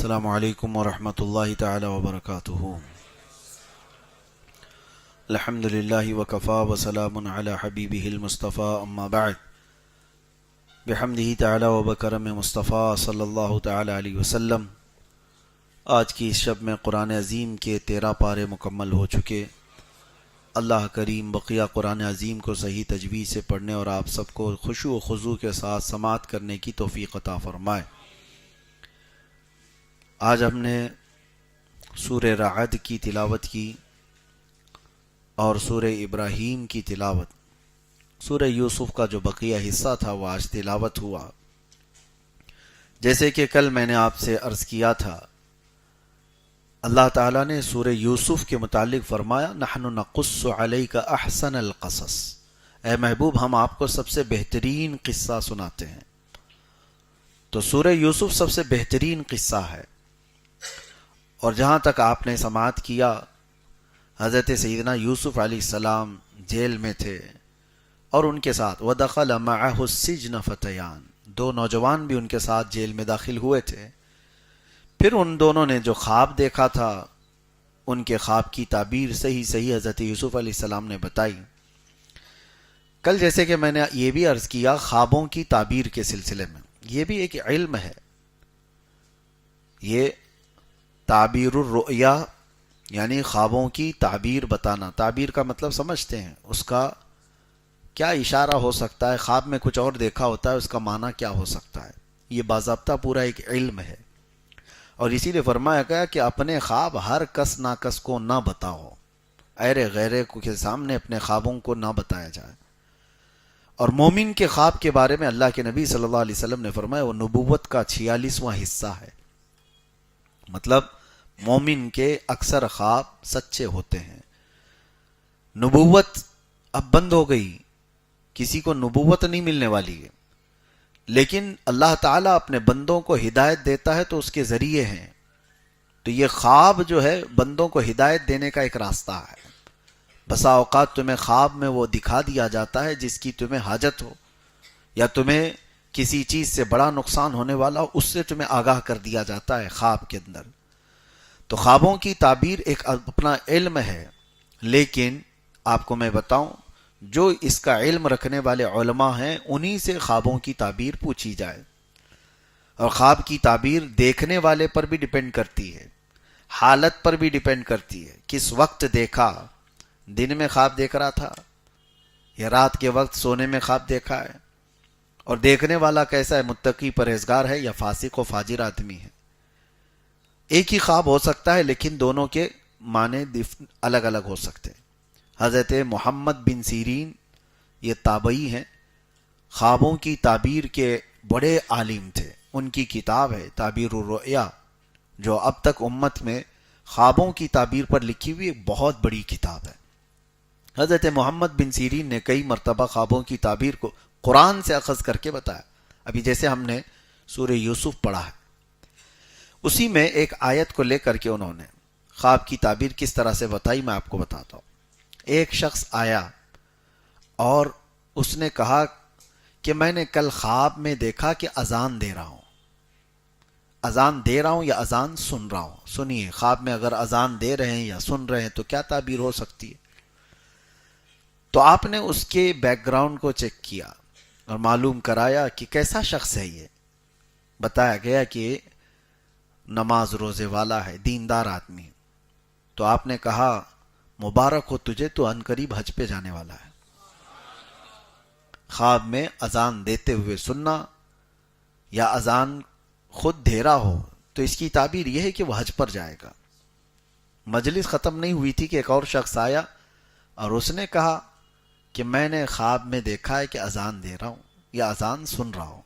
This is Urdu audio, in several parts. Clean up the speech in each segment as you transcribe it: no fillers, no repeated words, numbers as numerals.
السلام علیکم ورحمۃ اللہ تعالی وبرکاتہ۔ الحمد للہ وکفا وسلام علی حبیبہ المصطفیٰ اما بعد، بحمدہ تعالی وبکرم مصطفیٰ صلی اللہ تعالی علیہ وسلم۔ آج کی اس شب میں قرآن عظیم کے 13 پارے مکمل ہو چکے۔ اللہ کریم بقیہ قرآن عظیم کو صحیح تجوید سے پڑھنے اور آپ سب کو خشوع و خضوع کے ساتھ سماعت کرنے کی توفیق عطا فرمائے۔ آج ہم نے سورہ رعد کی تلاوت کی اور سورہ ابراہیم کی تلاوت، سورہ یوسف کا جو بقیہ حصہ تھا وہ آج تلاوت ہوا۔ جیسے کہ کل میں نے آپ سے عرض کیا تھا، اللہ تعالیٰ نے سورہ یوسف کے متعلق فرمایا نحن نقص علیک احسن القصص، اے محبوب ہم آپ کو سب سے بہترین قصہ سناتے ہیں۔ تو سورہ یوسف سب سے بہترین قصہ ہے، اور جہاں تک آپ نے سماعت کیا، حضرت سیدنا یوسف علیہ السلام جیل میں تھے اور ان کے ساتھ وَدَخَلَ مَعَهُ السِّجْنَ فَتَيَانِ، 2 نوجوان بھی ان کے ساتھ جیل میں داخل ہوئے تھے۔ پھر ان دونوں نے جو خواب دیکھا تھا، ان کے خواب کی تعبیر صحیح حضرت یوسف علیہ السلام نے بتائی۔ کل جیسے کہ میں نے یہ بھی عرض کیا، خوابوں کی تعبیر کے سلسلے میں یہ بھی ایک علم ہے، یہ تعبیر الرؤیا یعنی خوابوں کی تعبیر بتانا۔ تعبیر کا مطلب سمجھتے ہیں، اس کا کیا اشارہ ہو سکتا ہے، خواب میں کچھ اور دیکھا ہوتا ہے، اس کا معنی کیا ہو سکتا ہے، یہ باضابطہ پورا ایک علم ہے۔ اور اسی لیے فرمایا گیا کہ اپنے خواب ہر کس ناکس کو نہ بتاؤ، ایرے غیرے کے سامنے اپنے خوابوں کو نہ بتایا جائے۔ اور مومن کے خواب کے بارے میں اللہ کے نبی صلی اللہ علیہ وسلم نے فرمایا وہ نبوت کا 46واں حصہ ہے، مطلب مومن کے اکثر خواب سچے ہوتے ہیں۔ نبوت اب بند ہو گئی، کسی کو نبوت نہیں ملنے والی ہے، لیکن اللہ تعالیٰ اپنے بندوں کو ہدایت دیتا ہے تو اس کے ذریعے ہیں۔ تو یہ خواب جو ہے بندوں کو ہدایت دینے کا ایک راستہ ہے۔ بسا اوقات تمہیں خواب میں وہ دکھا دیا جاتا ہے جس کی تمہیں حاجت ہو، یا تمہیں کسی چیز سے بڑا نقصان ہونے والا ہو، اس سے تمہیں آگاہ کر دیا جاتا ہے خواب کے اندر۔ تو خوابوں کی تعبیر ایک اپنا علم ہے، لیکن آپ کو میں بتاؤں، جو اس کا علم رکھنے والے علماء ہیں انہی سے خوابوں کی تعبیر پوچھی جائے۔ اور خواب کی تعبیر دیکھنے والے پر بھی ڈیپینڈ کرتی ہے، حالت پر بھی ڈیپینڈ کرتی ہے، کس وقت دیکھا، دن میں خواب دیکھ رہا تھا یا رات کے وقت سونے میں خواب دیکھا ہے، اور دیکھنے والا کیسا ہے، متقی پرہیزگار ہے یا فاسق و فاجر آدمی ہے۔ ایک ہی خواب ہو سکتا ہے لیکن دونوں کے معنی الگ الگ ہو سکتے ہیں۔ حضرت محمد بن سیرین یہ تابعی ہیں، خوابوں کی تعبیر کے بڑے عالم تھے۔ ان کی کتاب ہے تعبیر الرؤیا، جو اب تک امت میں خوابوں کی تعبیر پر لکھی ہوئی ایک بہت بڑی کتاب ہے۔ حضرت محمد بن سیرین نے کئی مرتبہ خوابوں کی تعبیر کو قرآن سے اخذ کر کے بتایا۔ ابھی جیسے ہم نے سورہ یوسف پڑھا ہے، اسی میں ایک آیت کو لے کر کے انہوں نے خواب کی تعبیر کس طرح سے بتائی، میں آپ کو بتاتا ہوں۔ ایک شخص آیا اور اس نے کہا کہ میں نے کل خواب میں دیکھا کہ اذان دے رہا ہوں، اذان دے رہا ہوں یا اذان سن رہا ہوں۔ سنیے، خواب میں اگر اذان دے رہے ہیں یا سن رہے ہیں تو کیا تعبیر ہو سکتی ہے؟ تو آپ نے اس کے بیک گراؤنڈ کو چیک کیا اور معلوم کرایا کہ کیسا شخص ہے یہ۔ بتایا گیا کہ نماز روزے والا ہے، دیندار آدمی۔ تو آپ نے کہا مبارک ہو تجھے، تو عنقریب حج پہ جانے والا ہے۔ خواب میں اذان دیتے ہوئے سننا یا اذان خود دے رہا ہو تو اس کی تعبیر یہ ہے کہ وہ حج پر جائے گا۔ مجلس ختم نہیں ہوئی تھی کہ ایک اور شخص آیا اور اس نے کہا کہ میں نے خواب میں دیکھا ہے کہ اذان دے رہا ہوں یا اذان سن رہا ہوں۔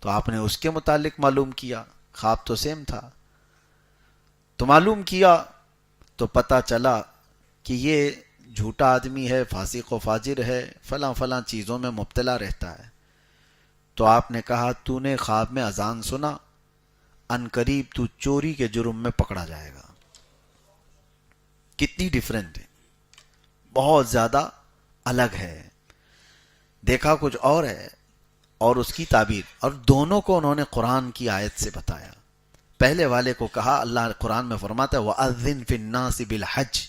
تو آپ نے اس کے متعلق معلوم کیا، خواب تو سیم تھا، تو معلوم کیا تو پتہ چلا کہ یہ جھوٹا آدمی ہے، فاسق و فاجر ہے، فلاں فلاں چیزوں میں مبتلا رہتا ہے۔ تو آپ نے کہا تو نے خواب میں اذان سنا، عنقریب تو چوری کے جرم میں پکڑا جائے گا۔ کتنی ڈیفرنٹ ہے، بہت زیادہ الگ ہے۔ دیکھا کچھ اور ہے اور اس کی تعبیر، اور دونوں کو انہوں نے قرآن کی آیت سے بتایا۔ پہلے والے کو کہا، اللہ قرآن میں فرماتا ہے وَأَذِّن فِي النَّاسِ بِالْحَجِّ،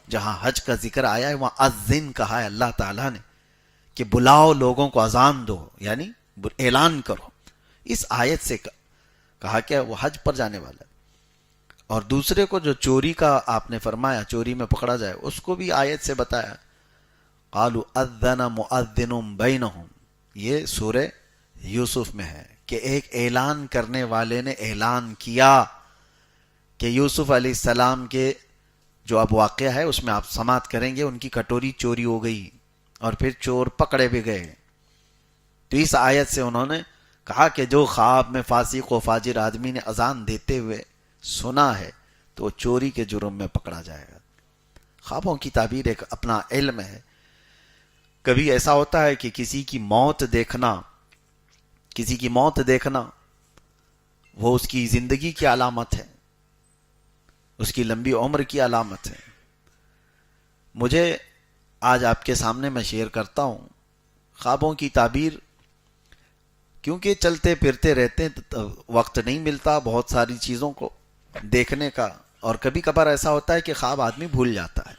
جہاں حج کا ذکر آیا ہے وہاں اذن کہا ہے اللہ تعالیٰ نے کہ بلاؤ لوگوں کو، اذان دو، یعنی اعلان کرو. اس آیت سے کہا کہ وہ حج پر جانے والا ہے. اور دوسرے کو جو چوری کا آپ نے فرمایا چوری میں پکڑا جائے، اس کو بھی آیت سے بتایا، قالوا اذن مؤذن بینہم، یہ سورہ یوسف میں ہے کہ ایک اعلان کرنے والے نے اعلان کیا کہ یوسف علیہ السلام کے جو اب واقعہ ہے اس میں آپ سماعت کریں گے، ان کی کٹوری چوری ہو گئی اور پھر چور پکڑے بھی گئے. تو اس آیت سے انہوں نے کہا کہ جو خواب میں فاسق و فاجر آدمی نے اذان دیتے ہوئے سنا ہے تو وہ چوری کے جرم میں پکڑا جائے گا. خوابوں کی تعبیر ایک اپنا علم ہے. کبھی ایسا ہوتا ہے کہ کسی کی موت دیکھنا وہ اس کی زندگی کی علامت ہے، اس کی لمبی عمر کی علامت ہے. مجھے آج آپ کے سامنے میں شیئر کرتا ہوں خوابوں کی تعبیر، کیونکہ چلتے پھرتے رہتے ہیں تو وقت نہیں ملتا بہت ساری چیزوں کو دیکھنے کا، اور کبھی کبھار ایسا ہوتا ہے کہ خواب آدمی بھول جاتا ہے.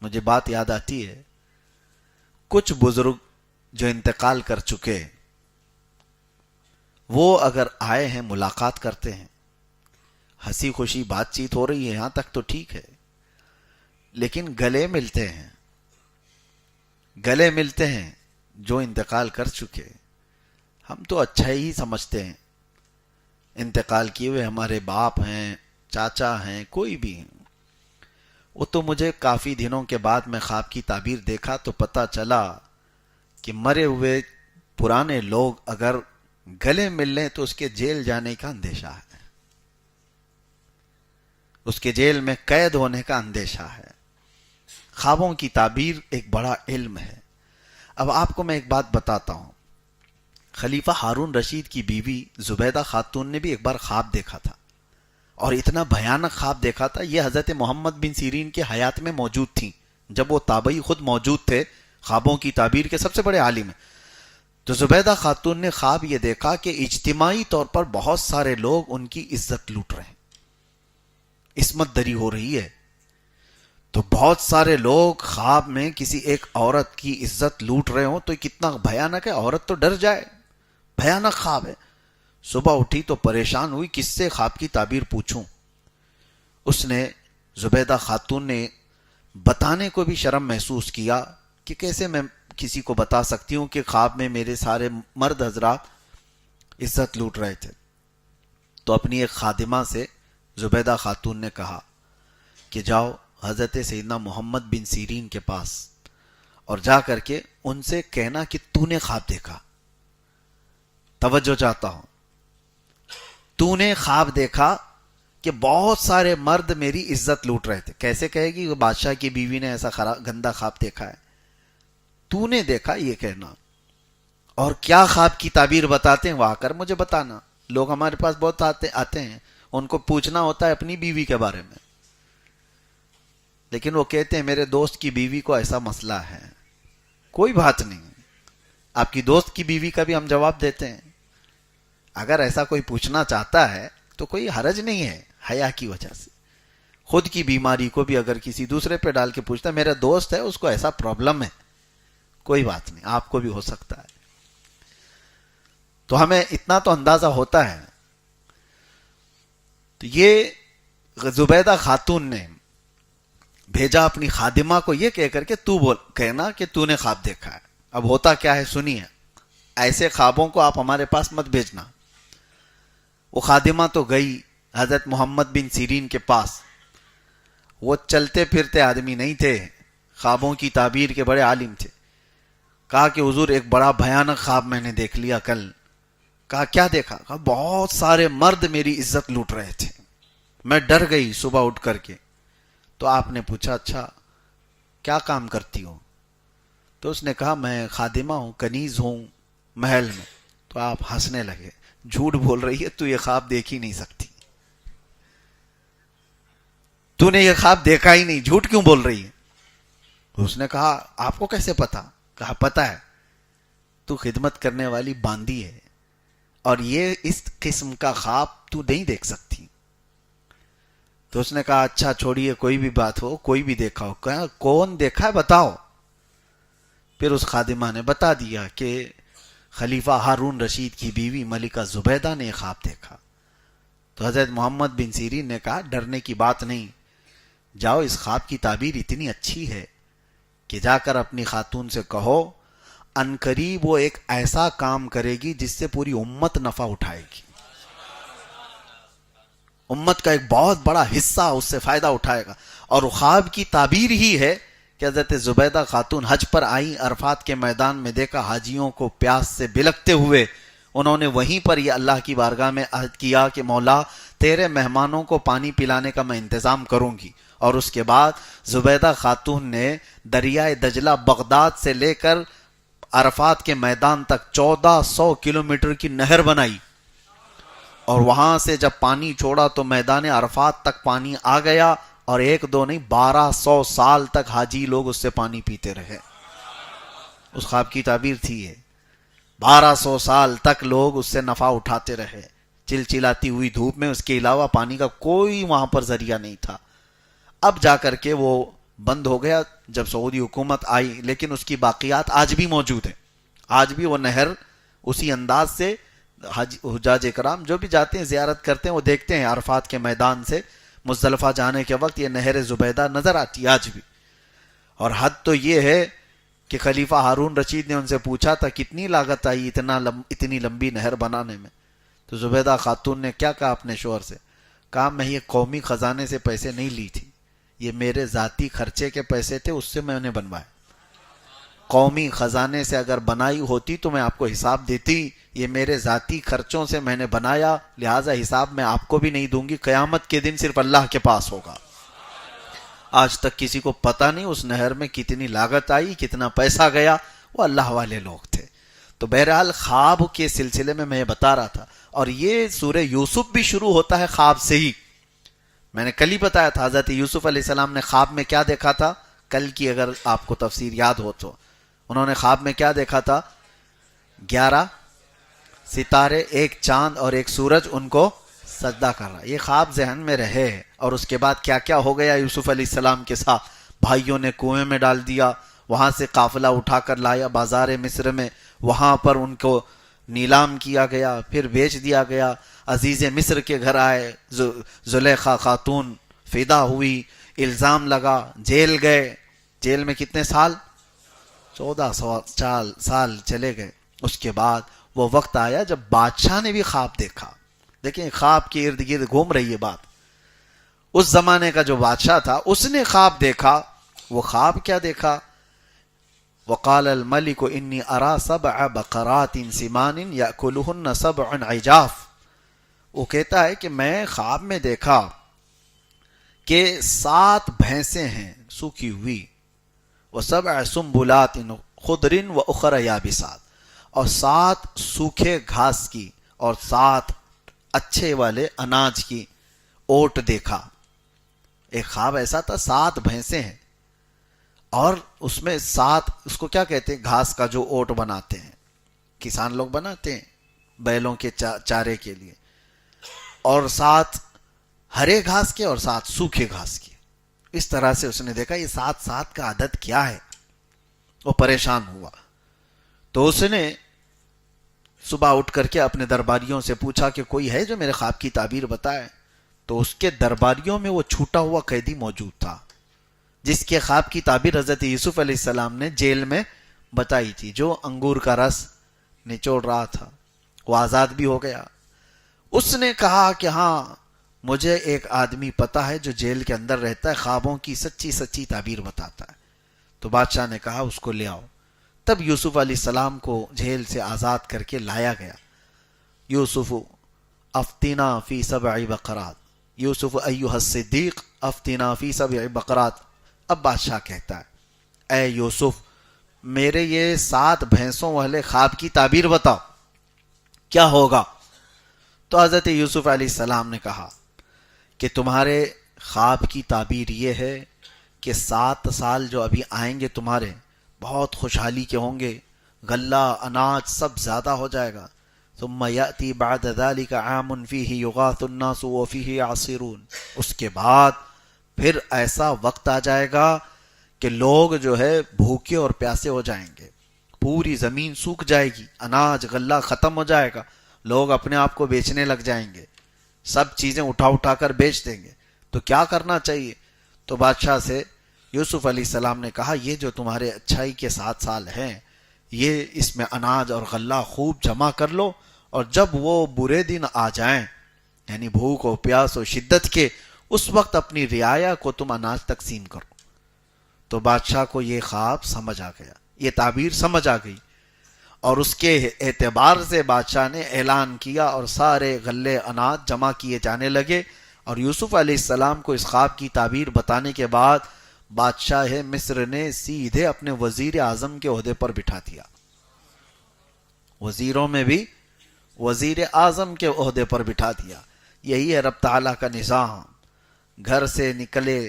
مجھے بات یاد آتی ہے، کچھ بزرگ جو انتقال کر چکے وہ اگر آئے ہیں ملاقات کرتے ہیں، ہنسی خوشی بات چیت ہو رہی ہے، یہاں تک تو ٹھیک ہے، لیکن گلے ملتے ہیں جو انتقال کر چکے. ہم تو اچھا ہی سمجھتے ہیں، انتقال کیے ہوئے ہمارے باپ ہیں، چاچا ہیں، کوئی بھی ہیں. وہ تو مجھے کافی دنوں کے بعد میں خواب کی تعبیر دیکھا تو پتہ چلا کہ مرے ہوئے پرانے لوگ اگر گلے مل لیں تو اس کے جیل جانے کا اندیشہ ہے، اس کے جیل میں قید ہونے کا اندیشہ ہے. خوابوں کی تعبیر ایک بڑا علم ہے. اب آپ کو میں ایک بات بتاتا ہوں. خلیفہ ہارون رشید کی بیوی زبیدہ خاتون نے بھی ایک بار خواب دیکھا تھا، اور اتنا بھیانک خواب دیکھا تھا. یہ حضرت محمد بن سیرین کے حیات میں موجود تھیں، جب وہ تابعی خود موجود تھے، خوابوں کی تعبیر کے سب سے بڑے عالم ہیں. تو زبیدہ خاتون نے خواب یہ دیکھا کہ اجتماعی طور پر بہت سارے لوگ ان کی عزت لوٹ رہے ہیں، عصمت دری ہو رہی ہے. تو بہت سارے لوگ خواب میں کسی ایک عورت کی عزت لوٹ رہے ہوں تو کتنا بھیانک ہے، عورت تو ڈر جائے، بھیانک خواب ہے. صبح اٹھی تو پریشان ہوئی کس سے خواب کی تعبیر پوچھوں. اس نے زبیدہ خاتون نے بتانے کو بھی شرم محسوس کیا کہ کیسے میں کسی کو بتا سکتی ہوں کہ خواب میں میرے سارے مرد حضرات عزت لوٹ رہے تھے. تو اپنی ایک خادمہ سے زبیدہ خاتون نے کہا کہ جاؤ حضرت سیدنا محمد بن سیرین کے پاس اور جا کر کے ان سے کہنا کہ تو نے خواب دیکھا. توجہ چاہتا ہوں، تو نے خواب دیکھا کہ بہت سارے مرد میری عزت لوٹ رہے تھے. کیسے کہے گی وہ بادشاہ کی بیوی نے ایسا گندا خواب دیکھا ہے؟ تو نے دیکھا یہ کہنا. اور کیا خواب کی تعبیر بتاتے ہیں وہ آ کر مجھے بتانا. لوگ ہمارے پاس بہت آتے ہیں، ان کو پوچھنا ہوتا ہے اپنی بیوی کے بارے میں، لیکن وہ کہتے ہیں میرے دوست کی بیوی کو ایسا مسئلہ ہے. کوئی بات نہیں، آپ کی دوست کی بیوی کا بھی ہم جواب دیتے ہیں. اگر ایسا کوئی پوچھنا چاہتا ہے تو کوئی حرج نہیں ہے، حیا کی وجہ سے. خود کی بیماری کو بھی اگر کسی دوسرے پہ ڈال کے پوچھتا ہے میرا دوست ہے اس کو ایسا پرابلم ہے، کوئی بات نہیں، آپ کو بھی ہو سکتا ہے. تو ہمیں اتنا تو اندازہ ہوتا ہے. تو یہ زبیدہ خاتون نے بھیجا اپنی خادمہ کو یہ کہہ کر کے تو کہنا کہ تو نے خواب دیکھا ہے. اب ہوتا کیا ہے سنیے، ایسے خوابوں کو آپ ہمارے پاس مت بھیجنا. وہ خادمہ تو گئی حضرت محمد بن سیرین کے پاس. وہ چلتے پھرتے آدمی نہیں تھے، خوابوں کی تعبیر کے بڑے عالم تھے. کہا کہ حضور ایک بڑا بھیانک خواب میں نے دیکھ لیا کل. کہا کیا دیکھا؟ کہا بہت سارے مرد میری عزت لوٹ رہے تھے، میں ڈر گئی صبح اٹھ کر کے. تو آپ نے پوچھا اچھا کیا کام کرتی ہوں؟ تو اس نے کہا میں خادمہ ہوں، کنیز ہوں محل میں. تو آپ ہنسنے لگے. جھوٹ بول رہی ہے، تو یہ خواب دیکھ ہی نہیں سکتی، تو نے یہ خواب دیکھا ہی نہیں، جھوٹ کیوں بول رہی ہے؟ اس نے کہا آپ کو کیسے پتا؟ کہا پتا ہے، تو خدمت کرنے والی باندی ہے، اور یہ اس قسم کا خواب تو نہیں دیکھ سکتی. تو اس نے کہا اچھا چھوڑیے، کوئی بھی بات ہو، کوئی بھی دیکھا ہو. کہا کون دیکھا ہے بتاؤ. پھر اس خادمہ نے بتا دیا کہ خلیفہ ہارون رشید کی بیوی ملکہ زبیدہ نے خواب دیکھا. تو حضرت محمد بن سیرین نے کہا ڈرنے کی بات نہیں، جاؤ، اس خواب کی تعبیر اتنی اچھی ہے کہ جا کر اپنی خاتون سے کہو عنقریب وہ ایک ایسا کام کرے گی جس سے پوری امت نفع اٹھائے گی، امت کا ایک بہت بڑا حصہ اس سے فائدہ اٹھائے گا. اور خواب کی تعبیر ہی ہے کہ حضرت زبیدہ خاتون حج پر آئیں، عرفات کے میدان میں دیکھا حاجیوں کو پیاس سے بلکتے ہوئے. انہوں نے وہیں پر یہ اللہ کی بارگاہ میں عہد کیا کہ مولا تیرے مہمانوں کو پانی پلانے کا میں انتظام کروں گی. اور اس کے بعد زبیدہ خاتون نے دریائے دجلہ بغداد سے لے کر عرفات کے میدان تک 1400 کلومیٹر کی نہر بنائی، اور وہاں سے جب پانی چھوڑا تو میدان عرفات تک پانی آ گیا، اور 1 2 نہیں 1200 سال تک حاجی لوگ اس سے پانی پیتے رہے. اس خواب کی تعبیر تھی یہ. 1200 سال تک لوگ اس سے نفع اٹھاتے رہے چلچلاتی ہوئی دھوپ میں. اس کے علاوہ پانی کا کوئی وہاں پر ذریعہ نہیں تھا. اب جا کر کے وہ بند ہو گیا جب سعودی حکومت آئی، لیکن اس کی باقیات آج بھی موجود ہیں. آج بھی وہ نہر اسی انداز سے حجاج اکرام جو بھی جاتے ہیں زیارت کرتے ہیں وہ دیکھتے ہیں عرفات کے میدان سے مزدلفہ جانے کے وقت یہ نہر زبیدہ نظر آتی آج بھی. اور حد تو یہ ہے کہ خلیفہ ہارون رشید نے ان سے پوچھا تھا کتنی لاگت آئی اتنی لمبی نہر بنانے میں. تو زبیدہ خاتون نے کیا کہا اپنے شوہر سے؟ کہا میں یہ قومی خزانے سے پیسے نہیں لی تھی، یہ میرے ذاتی خرچے کے پیسے تھے، اس سے میں نے بنوائے. قومی خزانے سے اگر بنائی ہوتی تو میں آپ کو حساب دیتی، یہ میرے ذاتی خرچوں سے میں نے بنایا، لہٰذا حساب میں آپ کو بھی نہیں دوں گی، قیامت کے دن صرف اللہ کے پاس ہوگا. آج تک کسی کو پتہ نہیں اس نہر میں کتنی لاگت آئی، کتنا پیسہ گیا، وہ اللہ والے لوگ تھے. تو بہرحال خواب کے سلسلے میں یہ بتا رہا تھا. اور یہ سورہ یوسف بھی شروع ہوتا ہے خواب سے ہی. میں نے کل ہی بتایا تھا حضرت یوسف علیہ السلام نے خواب میں کیا دیکھا تھا. کل کی اگر آپ کو تفسیر یاد ہو تو انہوں نے خواب میں کیا دیکھا تھا؟ 11 ستارے، 1 چاند اور 1 سورج ان کو سجدہ کر رہا. یہ خواب ذہن میں رہے. اور اس کے بعد کیا کیا ہو گیا یوسف علیہ السلام کے ساتھ؟ بھائیوں نے کنویں میں ڈال دیا، وہاں سے قافلہ اٹھا کر لایا بازار مصر میں، وہاں پر ان کو نیلام کیا گیا، پھر بیچ دیا گیا. عزیز مصر کے گھر آئے، زلیخا خاتون فدا ہوئی، الزام لگا، جیل گئے. جیل میں کتنے سال؟ 1400 سال چلے گئے. اس کے بعد وہ وقت آیا جب بادشاہ نے بھی خواب دیکھا. دیکھیں خواب کے ارد گرد گھوم رہی ہے بات. اس زمانے کا جو بادشاہ تھا اس نے خواب دیکھا. وہ خواب کیا دیکھا؟ وقال الملك انی ارى 7 بقرات سمان یاکلهن 7 عجاف. وہ کہتا ہے کہ میں خواب میں دیکھا کہ 7 بھینسیں ہیں سوکھی ہوئی، و7 سنبلات خضر واخر یابسات، اور 7 سوکھے گھاس کی اور 7 اچھے والے اناج کی اوٹ دیکھا. ایک خواب ایسا تھا 7 بھینسیں ہیں اور اس میں 7، اس کو کیا کہتے ہیں، گھاس کا جو اوٹ بناتے ہیں کسان لوگ بناتے ہیں بیلوں کے چارے کے لیے، اور 7 ہرے گھاس کے اور 7 سوکھے گھاس کے. اس طرح سے اس نے دیکھا یہ 7 کا عدد کیا ہے. وہ پریشان ہوا. تو اس نے صبح اٹھ کر کے اپنے درباریوں سے پوچھا کہ کوئی ہے جو میرے خواب کی تعبیر بتائے. تو اس کے درباریوں میں وہ چھوٹا ہوا قیدی موجود تھا جس کے خواب کی تعبیر حضرت یوسف علیہ السلام نے جیل میں بتائی تھی، جو انگور کا رس نچوڑ رہا تھا. وہ آزاد بھی ہو گیا. اس نے کہا کہ ہاں مجھے ایک آدمی پتا ہے جو جیل کے اندر رہتا ہے، خوابوں کی سچی سچی تعبیر بتاتا ہے. تو بادشاہ نے کہا اس کو لے آؤ. تب یوسف علیہ السلام کو جیل سے آزاد کر کے لایا گیا. یوسف افتنا فی 7 بقرات، یوسف ایھا الصدیق افتنا فی 7 بقرات. اب بادشاہ کہتا ہے اے یوسف میرے یہ 7 بھینسوں والے خواب کی تعبیر بتاؤ کیا ہوگا. تو حضرت یوسف علیہ السلام نے کہا کہ تمہارے خواب کی تعبیر یہ ہے کہ 7 سال جو ابھی آئیں گے تمہارے بہت خوشحالی کے ہوں گے، غلہ اناج سب زیادہ ہو جائے گا، ثم یأتی بعد ذلك عام فیہ یغاث الناس وفیہ یعصرون، اس کے بعد پھر ایسا وقت آ جائے گا کہ لوگ جو ہے بھوکے اور پیاسے ہو جائیں گے، پوری زمین سوکھ جائے گی، اناج غلہ ختم ہو جائے گا، لوگ اپنے آپ کو بیچنے لگ جائیں گے، سب چیزیں اٹھا اٹھا کر بیچ دیں گے. تو کیا کرنا چاہیے؟ تو بادشاہ سے یوسف علیہ السلام نے کہا یہ جو تمہارے اچھائی کے 7 سال ہیں، یہ اس میں اناج اور غلہ خوب جمع کر لو، اور جب وہ برے دن آ جائیں، یعنی بھوک و پیاس و شدت کے، اس وقت اپنی رعایا کو تم اناج تقسیم کرو. تو بادشاہ کو یہ خواب سمجھ آ گیا، یہ تعبیر سمجھ آ گئی، اور اس کے اعتبار سے بادشاہ نے اعلان کیا اور سارے غلے اناج جمع کیے جانے لگے. اور یوسف علیہ السلام کو اس خواب کی تعبیر بتانے کے بعد بادشاہ مصر نے سیدھے اپنے وزیر اعظم کے عہدے پر بٹھا دیا. وزیروں میں بھی وزیر اعظم کے عہدے پر بٹھا دیا. یہی ہے رب تعالیٰ کا نظام. گھر سے نکلے،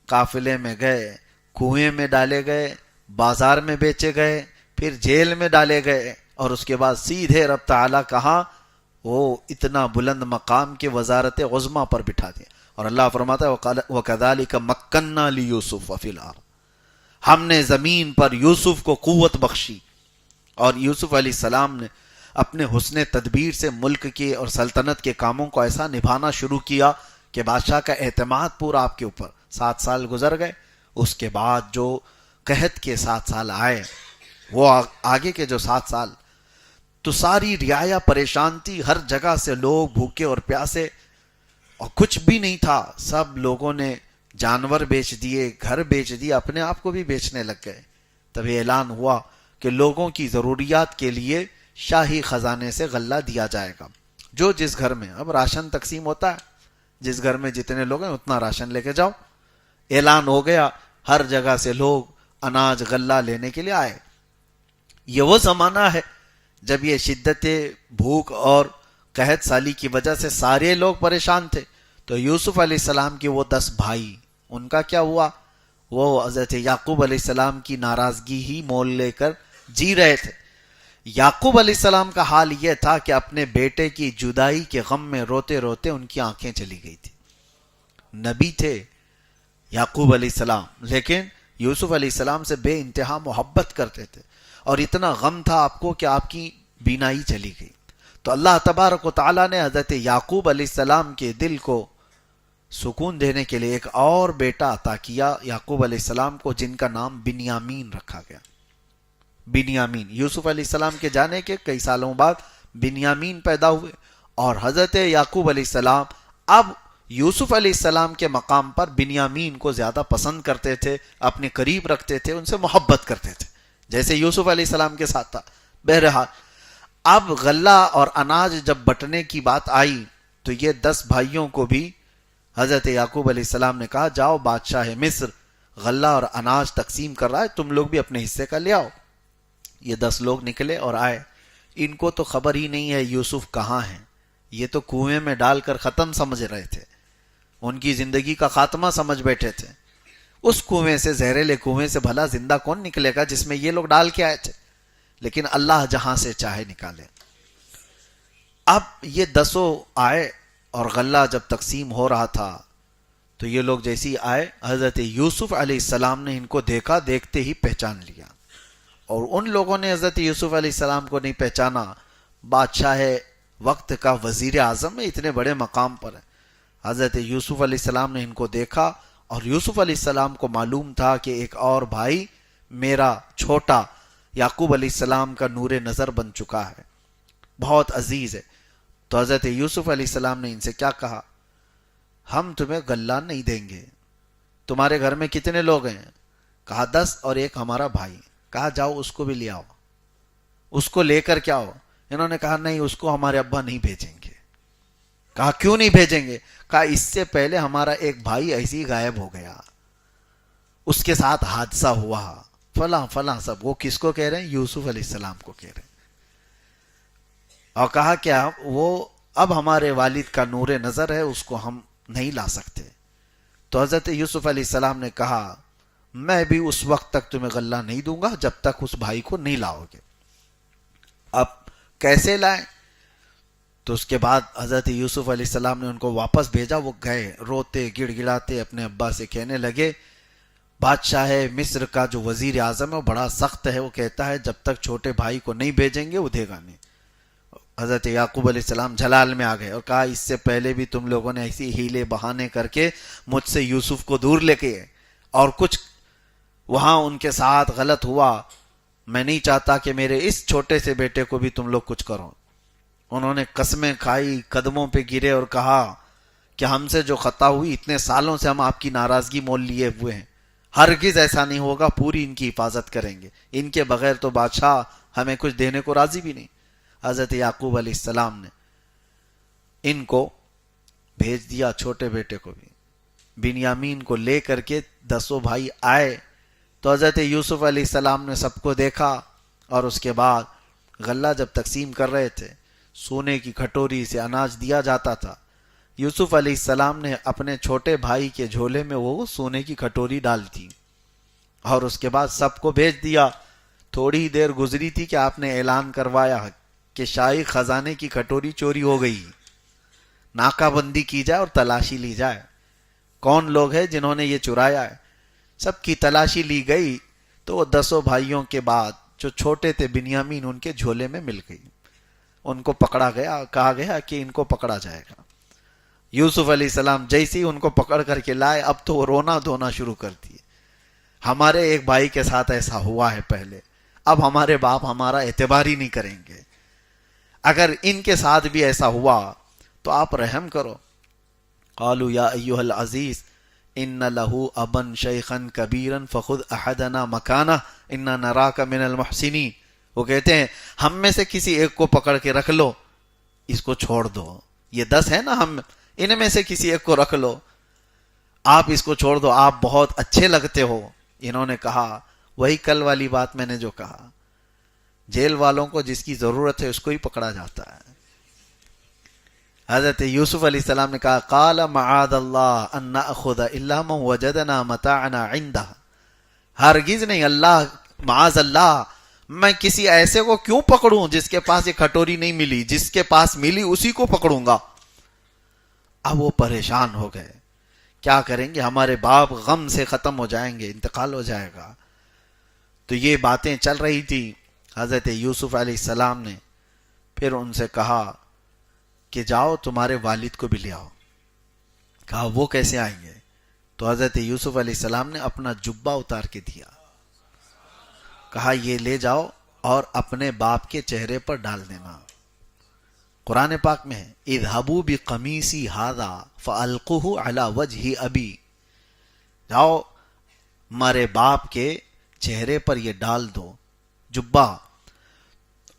قافلے میں گئے، کنویں میں ڈالے گئے، بازار میں بیچے گئے، پھر جیل میں ڈالے گئے، اور اس کے بعد سیدھے رب تعالیٰ کہاں وہ اتنا بلند مقام کے وزارت عظمیٰ پر بٹھا دیا. اور اللہ فرماتا ہے وَكَذَلِكَ مَكَّنَّا لِيُوسُفَ فِي الْأَرْضِ، ہم نے زمین پر یوسف کو قوت بخشی. اور یوسف علیہ السلام نے اپنے حسن تدبیر سے ملک کے اور سلطنت کے کاموں کو ایسا نبھانا شروع کیا کہ بادشاہ کا اعتماد پورا آپ کے اوپر. 7 سال گزر گئے، اس کے بعد جو قحط کے 7 سال آئے، وہ آگے کے جو 7 سال، تو ساری رعایا پریشان تھی، ہر جگہ سے لوگ بھوکے اور پیاسے، اور کچھ بھی نہیں تھا. سب لوگوں نے جانور بیچ دیے، گھر بیچ دیے، اپنے آپ کو بھی بیچنے لگ گئے. تبھی اعلان ہوا کہ لوگوں کی ضروریات کے لیے شاہی خزانے سے غلہ دیا جائے گا. جو جس گھر میں، اب راشن تقسیم ہوتا ہے، جس گھر میں جتنے لوگ ہیں اتنا راشن لے کے جاؤ. اعلان ہو گیا، ہر جگہ سے لوگ اناج غلہ لینے کے لیے آئے. یہ وہ زمانہ ہے جب یہ شدت بھوک اور قحط سالی کی وجہ سے سارے لوگ پریشان تھے. تو یوسف علیہ السلام کے وہ 10 بھائی، ان کا کیا ہوا؟ وہ حضرت یعقوب علیہ السلام کی ناراضگی ہی مول لے کر جی رہے تھے. یعقوب علیہ السلام کا حال یہ تھا کہ اپنے بیٹے کی جدائی کے غم میں روتے روتے ان کی آنکھیں چلی گئی تھی. نبی تھے یعقوب علیہ السلام، لیکن یوسف علیہ السلام سے بے انتہا محبت کرتے تھے، اور اتنا غم تھا آپ کو کہ آپ کی بینائی چلی گئی. تو اللہ تبارک و تعالیٰ نے حضرت یعقوب علیہ السلام کے دل کو سکون دینے کے لیے ایک اور بیٹا عطا کیا یعقوب علیہ السلام کو، جن کا نام بنیامین رکھا گیا. بنیامین، یوسف علیہ السلام کے جانے کے کئی سالوں بعد بنیامین پیدا ہوئے. اور حضرت یعقوب علیہ السلام اب یوسف علیہ السلام کے مقام پر بنیامین کو زیادہ پسند کرتے تھے، اپنے قریب رکھتے تھے، ان سے محبت کرتے تھے، جیسے یوسف علیہ السلام کے ساتھ تھا. بہرحال اب غلہ اور اناج جب بٹنے کی بات آئی تو یہ 10 بھائیوں کو بھی حضرت یعقوب علیہ السلام نے کہا جاؤ، بادشاہ مصر غلہ اور اناج تقسیم کر رہا ہے، تم لوگ بھی اپنے حصے کا لے آؤ. یہ 10 لوگ نکلے اور آئے. ان کو تو خبر ہی نہیں ہے یوسف کہاں ہیں. یہ تو کنویں میں ڈال کر ختم سمجھ رہے تھے، ان کی زندگی کا خاتمہ سمجھ بیٹھے تھے. اس کنویں سے، زہریلے کنویں سے بھلا زندہ کون نکلے گا جس میں یہ لوگ ڈال کے آئے تھے؟ لیکن اللہ جہاں سے چاہے نکالے. اب یہ 10 آئے اور غلہ جب تقسیم ہو رہا تھا تو یہ لوگ جیسی آئے، حضرت یوسف علیہ السلام نے ان کو دیکھا، دیکھتے ہی پہچان لیا. اور ان لوگوں نے حضرت یوسف علیہ السلام کو نہیں پہچانا. بادشاہ وقت کا وزیر اعظم ہے، اتنے بڑے مقام پر ہے. حضرت یوسف علیہ السلام نے ان کو دیکھا، اور یوسف علیہ السلام کو معلوم تھا کہ ایک اور بھائی میرا چھوٹا یعقوب علیہ السلام کا نور نظر بن چکا ہے، بہت عزیز ہے. تو حضرت یوسف علیہ السلام نے ان سے کیا کہا؟ ہم تمہیں غلہ نہیں دیں گے. تمہارے گھر میں کتنے لوگ ہیں؟ کہا 10 اور ایک ہمارا بھائی. کہا جاؤ اس کو بھی لے آؤ، اس کو لے کر کیا ہو؟ انہوں نے کہا نہیں، اس کو ہمارے ابا نہیں بھیجیں گے. کہا کیوں نہیں بھیجیں گے؟ کہا اس سے پہلے ہمارا ایک بھائی ایسے ہی غائب ہو گیا، اس کے ساتھ حادثہ ہوا فلاں فلاں سب. وہ کس کو کہہ رہے ہیں؟ یوسف علیہ السلام کو کہہ رہے ہیں. اور کہا کیا وہ اب ہمارے والد کا نور نظر ہے، اس کو ہم نہیں لا سکتے. تو حضرت یوسف علیہ السلام نے کہا میں بھی اس وقت تک تمہیں غلہ نہیں دوں گا جب تک اس بھائی کو نہیں لاؤ گے. اب کیسے لائیں؟ تو اس کے بعد حضرت یوسف علیہ السلام نے ان کو واپس بھیجا. وہ گئے روتے گڑ گڑاتے اپنے ابا سے کہنے لگے بادشاہ مصر کا جو وزیر اعظم ہے وہ بڑا سخت ہے, وہ کہتا ہے جب تک چھوٹے بھائی کو نہیں بھیجیں گے وہ دے گا نہیں. حضرت یعقوب علیہ السلام جلال میں آ گئے اور کہا اس سے پہلے بھی تم لوگوں نے ایسی ہیلے بہانے کر کے مجھ سے یوسف کو دور لے کے اور کچھ وہاں ان کے ساتھ غلط ہوا. میں نہیں چاہتا کہ میرے اس چھوٹے سے بیٹے کو بھی تم لوگ کچھ کرو. انہوں نے قسمیں کھائی, قدموں پہ گرے اور کہا کہ ہم سے جو خطا ہوئی اتنے سالوں سے ہم آپ کی ناراضگی مول لیے ہوئے ہیں, ہرگز ایسا نہیں ہوگا, پوری ان کی حفاظت کریں گے, ان کے بغیر تو بادشاہ ہمیں کچھ دینے کو راضی بھی نہیں. حضرت یعقوب علیہ السلام نے ان کو بھیج دیا, چھوٹے بیٹے کو بھی. بنیامین کو لے کر کے 10 بھائی آئے تو حضرت یوسف علیہ السلام نے سب کو دیکھا اور اس کے بعد غلہ جب تقسیم کر رہے تھے سونے کی کھٹوری سے اناج دیا جاتا تھا. یوسف علیہ السلام نے اپنے چھوٹے بھائی کے جھولے میں وہ سونے کی کھٹوری ڈال دی اور اس کے بعد سب کو بھیج دیا. تھوڑی دیر گزری تھی کہ آپ نے اعلان کروایا کہ شاہی خزانے کی کھٹوری چوری ہو گئی, ناکہ بندی کی جائے اور تلاشی لی جائے. کون لوگ ہیں جنہوں نے یہ چرایا ہے؟ سب کی تلاشی لی گئی تو وہ 10 بھائیوں کے بعد جو چھوٹے تھے بنیامین ان کے جھولے میں مل گئی. ان کو پکڑا گیا, کہا گیا کہ ان کو پکڑا جائے گا. یوسف علیہ السلام جیسے ہی ان کو پکڑ کر کے لائے اب تو وہ رونا دھونا شروع کر دیے. ہمارے ایک بھائی کے ساتھ ایسا ہوا ہے پہلے, اب ہمارے باپ ہمارا اعتبار ہی نہیں کریں گے. اگر ان کے ساتھ بھی ایسا ہوا تو آپ رحم کرو. قالوا یا ایھا العزیز ان لہ ابا شیخا کبیرا فخذ احدنا مکانہ انا نراک من المحسنین. وہ کہتے ہیں ہم میں سے کسی ایک کو پکڑ کے رکھ لو, اس کو چھوڑ دو. یہ 10 ہے نا, ہم ان میں سے کسی ایک کو رکھ لو, آپ اس کو چھوڑ دو, آپ بہت اچھے لگتے ہو. انہوں نے کہا وہی کل والی بات میں نے جو کہا, جیل والوں کو جس کی ضرورت ہے اس کو ہی پکڑا جاتا ہے. حضرت یوسف علیہ السلام نے کہا قال معاذ اللہ ان ناخذ الا من وجدنا متاعنا عنده. ہرگز نہیں, اللہ معاذ اللہ, میں کسی ایسے کو کیوں پکڑوں جس کے پاس یہ کھٹوری نہیں ملی, جس کے پاس ملی اسی کو پکڑوں گا. اب وہ پریشان ہو گئے, کیا کریں گے, ہمارے باپ غم سے ختم ہو جائیں گے, انتقال ہو جائے گا. تو یہ باتیں چل رہی تھی. حضرت یوسف علیہ السلام نے پھر ان سے کہا کہ جاؤ تمہارے والد کو بھی لے آؤ. کہا وہ کیسے آئیں گے؟ تو حضرت یوسف علیہ السلام نے اپنا جبہ اتار کے دیا, کہا یہ لے جاؤ اور اپنے باپ کے چہرے پر ڈال دینا. قرآن پاک میں ہے اذهبوا بقمیصی ھذا فالقوه علی وجہ ابی. جاؤ ہمارے باپ کے چہرے پر یہ ڈال دو جبہ.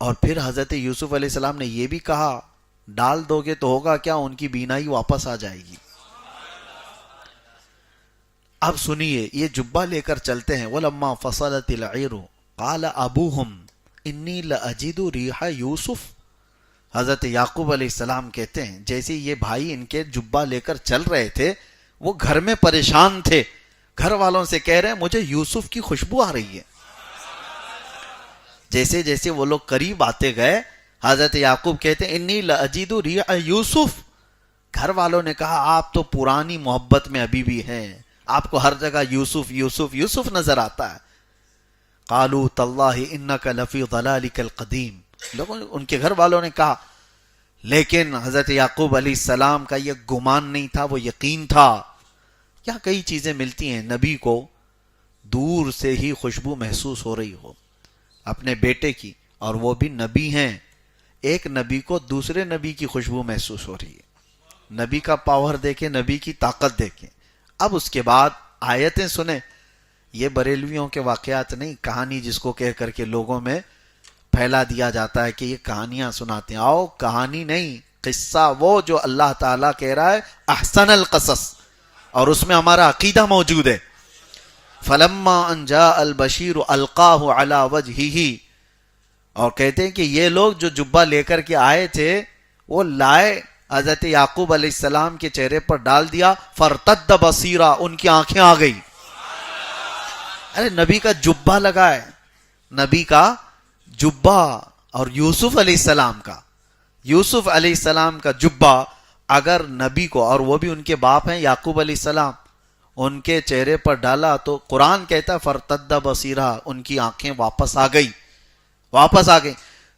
اور پھر حضرت یوسف علیہ السلام نے یہ بھی کہا ڈال دو گے تو ہوگا کیا, ان کی بینائی واپس آ جائے گی. اب سنیے, یہ جبہ لے کر چلتے ہیں. وَلَمَّا فَصَلَتِ الْعِيرُ قَالَ أَبُوهُمْ إِنِّي لَأَجِدُ رِيحَ يُوسُف. حضرت یعقوب علیہ السلام کہتے ہیں جیسے یہ بھائی ان کے جبہ لے کر چل رہے تھے وہ گھر میں پریشان تھے, گھر والوں سے کہہ رہے ہیں مجھے یوسف کی خوشبو آ رہی ہے. جیسے جیسے وہ لوگ قریب آتے گئے حضرت یعقوب کہتے ہیں انی لأجد ریح یوسف. گھر والوں نے کہا آپ تو پرانی محبت میں ابھی بھی ہیں, آپ کو ہر جگہ یوسف یوسف یوسف نظر آتا ہے. قالوا تاللہ انک لفی ضلالک القدیم. لوگوں ان کے گھر والوں نے کہا, لیکن حضرت یعقوب علیہ السلام کا یہ گمان نہیں تھا, وہ یقین تھا. کیا کئی چیزیں ملتی ہیں نبی کو دور سے ہی خوشبو محسوس ہو رہی ہو اپنے بیٹے کی, اور وہ بھی نبی ہیں. ایک نبی کو دوسرے نبی کی خوشبو محسوس ہو رہی ہے, نبی کا پاور دیکھیں, نبی کی طاقت دیکھیں. اب اس کے بعد آیتیں سنیں. یہ بریلویوں کے واقعات نہیں, کہانی جس کو کہہ کر کے لوگوں میں پھیلا دیا جاتا ہے کہ یہ کہانیاں سناتے ہیں. آؤ کہانی نہیں, قصہ وہ جو اللہ تعالیٰ کہہ رہا ہے احسن القصص, اور اس میں ہمارا عقیدہ موجود ہے. فلما ان جاء البشیر القاہ علی وجہہ. اور کہتے ہیں کہ یہ لوگ جو جبہ لے کر کے آئے تھے وہ لائے, حضرت یعقوب علیہ السلام کے چہرے پر ڈال دیا. فرتد بصیرا, ان کی آنکھیں آ گئی. ارے نبی کا جبہ لگا ہے, نبی کا جبہ, اور یوسف علیہ السلام کا یوسف علیہ السلام کا جبہ اگر نبی کو، اور وہ بھی ان کے باپ ہیں یعقوب علیہ السلام، ان کے چہرے پر ڈالا تو قرآن کہتا فرتد بصیرہ، ان کی آنکھیں واپس آ گئی.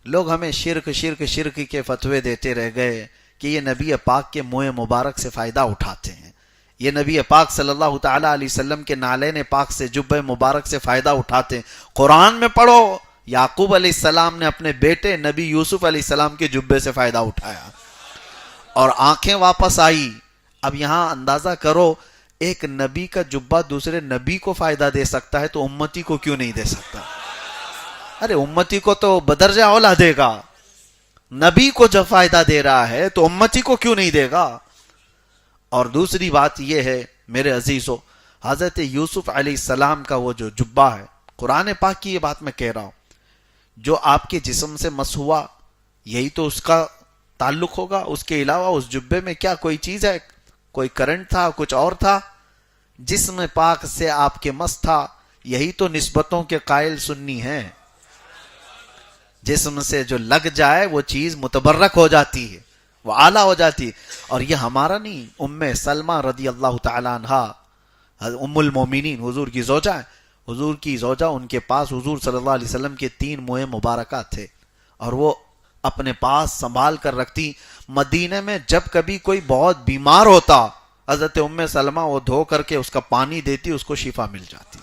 لوگ ہمیں شرک شرک شرک کے فتوے دیتے رہ گئے کہ یہ نبی پاک کے منہ مبارک سے فائدہ اٹھاتے ہیں، یہ نبی پاک صلی اللہ تعالی علیہ وسلم کے نالین پاک سے جبہ مبارک سے فائدہ اٹھاتے ہیں. قرآن میں پڑھو یعقوب علیہ السلام نے اپنے بیٹے نبی یوسف علیہ السلام کے جبے سے فائدہ اٹھایا اور آنکھیں واپس آئی. اب یہاں اندازہ کرو ایک نبی کا جبہ دوسرے نبی کو فائدہ دے سکتا ہے تو امتی کو کیوں نہیں دے سکتا؟ ارے امتی کو تو بدرجہ اولا دے گا، نبی کو جب فائدہ دے رہا ہے تو امتی کو کیوں نہیں دے گا؟ اور دوسری بات یہ ہے میرے عزیزو، حضرت یوسف علیہ السلام کا وہ جو جبہ ہے، قرآن پاک کی یہ بات میں کہہ رہا ہوں، جو آپ کے جسم سے مس ہوا یہی تو اس کا تعلق ہوگا، اس کے علاوہ اس جبے میں کیا کوئی چیز ہے؟ کوئی کرنٹ تھا، کچھ اور تھا؟ جسم پاک سے آپ کے مس تھا، یہی تو نسبتوں کے قائل سنی ہیں. جسم سے جو لگ جائے وہ چیز متبرک ہو جاتی ہے، وہ اعلیٰ ہو جاتی ہے. اور یہ ہمارا نہیں، ام سلمہ رضی اللہ تعالی عنہا ام المومنین حضور کی زوجہ ہے، حضور کی زوجہ، ان کے پاس حضور صلی اللہ علیہ وسلم کے 3 منہ مبارکات تھے اور وہ اپنے پاس سنبھال کر رکھتی. مدینے میں جب کبھی کوئی بہت بیمار ہوتا حضرت ام سلمہ وہ دھو کر کے اس کا پانی دیتی، اس کو شفا مل جاتی.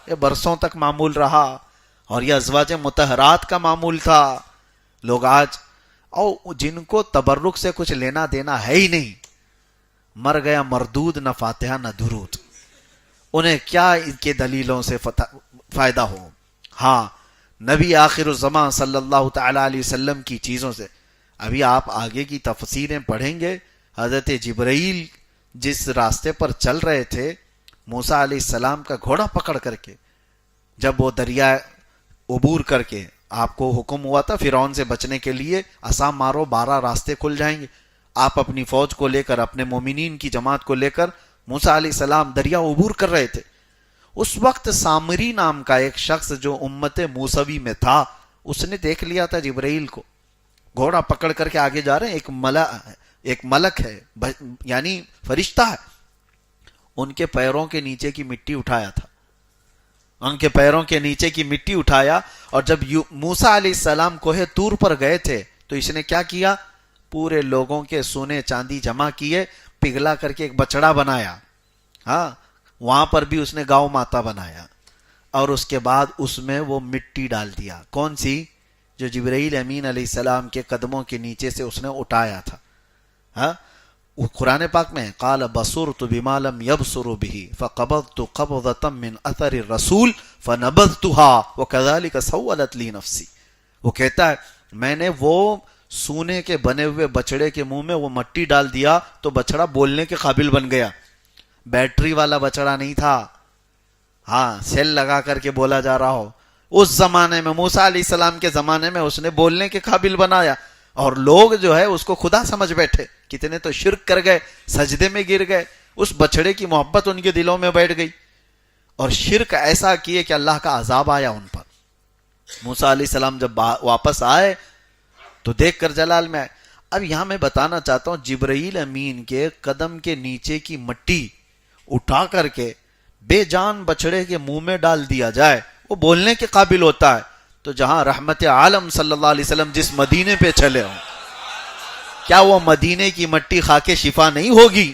یہ برسوں تک معمول رہا اور یہ ازواج مطہرات کا معمول تھا. لوگ آج اور جن کو تبرک سے کچھ لینا دینا ہے ہی نہیں، مر گیا مردود، نہ فاتحہ نہ درود، انہیں کیا ان کے دلیلوں سے فائدہ ہو؟ ہاں نبی آخر الزمان صلی اللہ تعالی علیہ وسلم کی چیزوں سے. ابھی آپ آگے کی تفسیریں پڑھیں گے، حضرت جبرائیل جس راستے پر چل رہے تھے موسیٰ علیہ السلام کا گھوڑا پکڑ کر کے، جب وہ دریا عبور کر کے، آپ کو حکم ہوا تھا فرعون سے بچنے کے لیے عصا مارو 12 راستے کھل جائیں گے، آپ اپنی فوج کو لے کر، اپنے مومنین کی جماعت کو لے کر موسیٰ علیہ السلام دریا عبور کر رہے تھے. اس وقت سامری نام کا ایک شخص جو امت موسوی میں تھا، اس نے دیکھ لیا تھا جبرائیل کو گھوڑا پکڑ کر کے آگے جا رہے ہیں. ایک ملک ہے، یعنی فرشتہ ہے. ان کے پیروں کے نیچے کی مٹی اٹھایا تھا، ان کے پیروں کے نیچے کی مٹی اٹھایا. اور جب موسیٰ علیہ السلام کوہ طور پر گئے تھے تو اس نے کیا کیا؟ پورے لوگوں کے سونے چاندی جمع کیے، پگھلا کر کے ایک بچڑا بنایا. ہاں وہاں پر بھی اس نے گاؤں ماتا بنایا اور اس کے بعد اس میں وہ مٹی ڈال دیا. کون سی؟ جو جبرائیل امین علیہ السلام کے قدموں کے نیچے سے اس نے اٹھایا تھا. ہاں قرآن پاک میں قال بصرت بما لم يبصروا به فقبضت قبضة من اثر الرسول فنبذتها وكذلك سولت لي نفسي. وہ کہتا ہے میں نے وہ سونے کے بنے ہوئے بچڑے کے منہ میں وہ مٹی ڈال دیا تو بچڑا بولنے کے قابل بن گیا. بیٹری والا بچڑا نہیں تھا، ہاں سیل لگا کر کے بولا جا رہا ہو. اس زمانے میں موسیٰ علیہ السلام کے زمانے میں اس نے بولنے کے قابل بنایا اور لوگ جو ہے اس کو خدا سمجھ بیٹھے. کتنے تو شرک کر گئے، سجدے میں گر گئے، اس بچڑے کی محبت ان کے دلوں میں بیٹھ گئی اور شرک ایسا کیے کہ اللہ کا عذاب آیا ان پر. موسیٰ علیہ السلام جب واپس آئے تو دیکھ کر جلال میں آئے. اب یہاں میں بتانا چاہتا ہوں جبرائیل امین کے قدم کے نیچے کی مٹی اٹھا کر کے بے جان بچڑے کے منہ میں ڈال دیا جائے وہ بولنے کے قابل ہوتا ہے، تو جہاں رحمت عالم صلی اللہ علیہ وسلم جس مدینے پہ چلے ہوں، کیا وہ مدینے کی مٹی کھا کے شفا نہیں ہوگی؟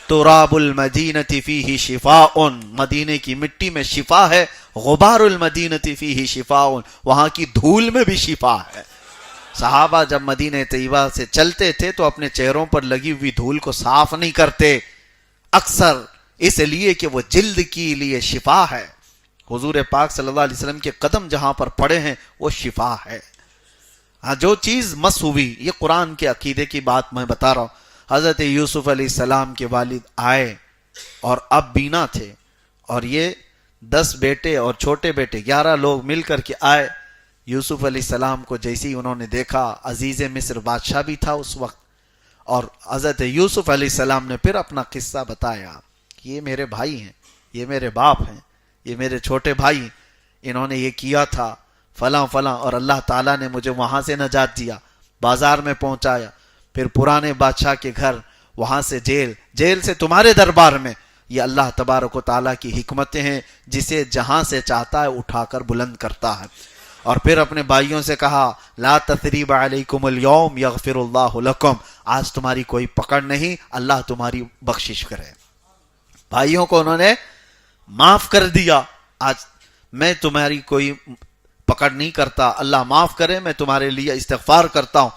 تراب المدینۃ فیہ شفاء، مدینے کی مٹی میں شفا ہے. غبار المدینۃ فیہ شفاء، وہاں کی دھول میں بھی شفا ہے. صحابہ جب مدینہ طیبہ سے چلتے تھے تو اپنے چہروں پر لگی ہوئی دھول کو صاف نہیں کرتے، اکثر اس لیے کہ وہ جلد کے لیے شفا ہے. حضور پاک صلی اللہ علیہ وسلم کے قدم جہاں پر پڑے ہیں وہ شفا ہے. ہاں جو چیز مس ہوئی، یہ قرآن کے عقیدے کی بات میں بتا رہا ہوں. حضرت یوسف علیہ السلام کے والد آئے اور اب بینا تھے اور یہ 10 بیٹے اور چھوٹے بیٹے 11 لوگ مل کر کے آئے. یوسف علیہ السلام کو جیسے ہی انہوں نے دیکھا، عزیز مصر بادشاہ بھی تھا اس وقت، اور حضرت یوسف علیہ السلام نے پھر اپنا قصہ بتایا کہ یہ میرے بھائی ہیں، یہ میرے باپ ہیں، یہ میرے چھوٹے بھائی، انہوں نے یہ کیا تھا فلاں فلاں، اور اللہ تعالیٰ نے مجھے وہاں سے نجات دیا. بازار میں پہنچایا، پھر پرانے بادشاہ کے گھر، وہاں سے جیل، جیل سے تمہارے دربار میں۔ یہ اللہ تبارک و تعالیٰ کی حکمتیں ہیں، جسے جہاں سے چاہتا ہے اٹھا کر بلند کرتا ہے۔ اور پھر اپنے بھائیوں سے کہا لا تثریب علیکم اليوم یغفر اللہ لکم، آج تمہاری کوئی پکڑ نہیں، اللہ تمہاری بخشش کرے۔ بھائیوں کو انہوں نے معاف کر دیا، آج میں تمہاری کوئی پکڑ نہیں کرتا، اللہ معاف کرے، میں تمہارے لیے استغفار کرتا ہوں۔